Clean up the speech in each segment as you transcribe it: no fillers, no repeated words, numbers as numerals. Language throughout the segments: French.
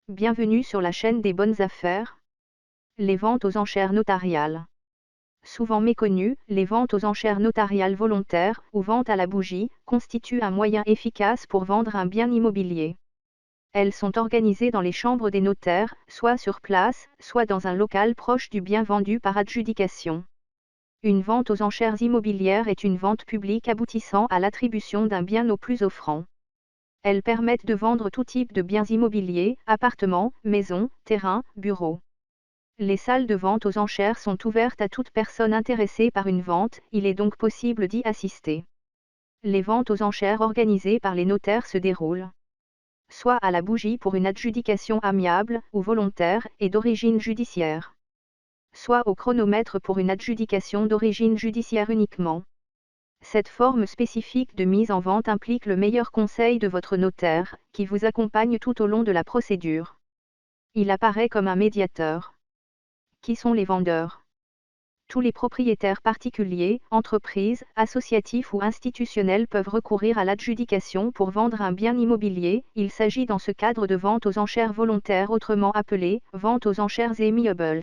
Bienvenue sur la chaîne des bonnes affaires. Les ventes aux enchères notariales. Souvent méconnues, les ventes aux enchères notariales volontaires, ou ventes à la bougie, constituent un moyen efficace pour vendre un bien immobilier. Elles sont organisées dans les chambres des notaires, soit sur place, soit dans un local proche du bien vendu par adjudication. Une vente aux enchères immobilières est une vente publique aboutissant à l'attribution d'un bien au plus offrant. Elles permettent de vendre tout type de biens immobiliers, appartements, maisons, terrains, bureaux. Les salles de vente aux enchères sont ouvertes à toute personne intéressée par une vente, il est donc possible d'y assister. Les ventes aux enchères organisées par les notaires se déroulent soit à la bougie pour une adjudication amiable, ou volontaire, et d'origine judiciaire, soit au chronomètre pour une adjudication d'origine judiciaire uniquement. Cette forme spécifique de mise en vente implique le meilleur conseil de votre notaire, qui vous accompagne tout au long de la procédure. Il apparaît comme un médiateur. Qui sont les vendeurs? Tous les propriétaires particuliers, entreprises, associatifs ou institutionnels peuvent recourir à l'adjudication pour vendre un bien immobilier. Il s'agit dans ce cadre de vente aux enchères volontaires, autrement appelée vente aux enchères amiables.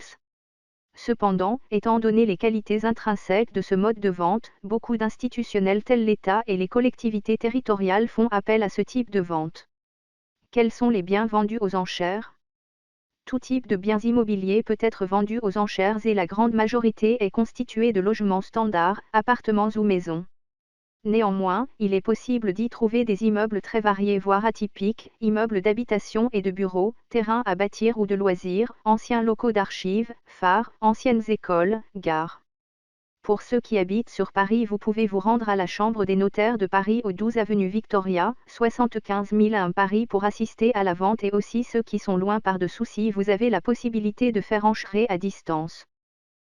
Cependant, étant donné les qualités intrinsèques de ce mode de vente, beaucoup d'institutionnels tels l'État et les collectivités territoriales font appel à ce type de vente. Quels sont les biens vendus aux enchères? Tout type de biens immobiliers peut être vendu aux enchères et la grande majorité est constituée de logements standards, appartements ou maisons. Néanmoins, il est possible d'y trouver des immeubles très variés voire atypiques, immeubles d'habitation et de bureaux, terrains à bâtir ou de loisirs, anciens locaux d'archives, phares, anciennes écoles, gares. Pour ceux qui habitent sur Paris, vous pouvez vous rendre à la Chambre des notaires de Paris au 12 avenue Victoria, 75 001 Paris pour assister à la vente, et aussi ceux qui sont loin par de soucis, vous avez la possibilité de faire enchères à distance.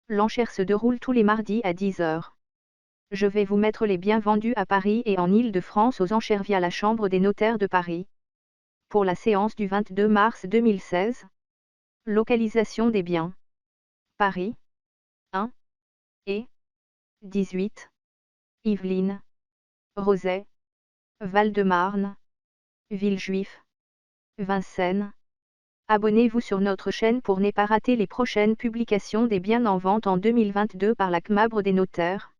L'enchère se déroule tous les mardis à 10 h. Je vais vous mettre les biens vendus à Paris et en Île-de-France aux enchères via la Chambre des notaires de Paris. Pour la séance du 22 mars 2016. Localisation des biens. Paris 1 et 18. Yvelines, Rozay, Val-de-Marne, Villejuif, Vincennes. Abonnez-vous sur notre chaîne pour ne pas rater les prochaines publications des biens en vente en 2022 par la CMABRE des notaires.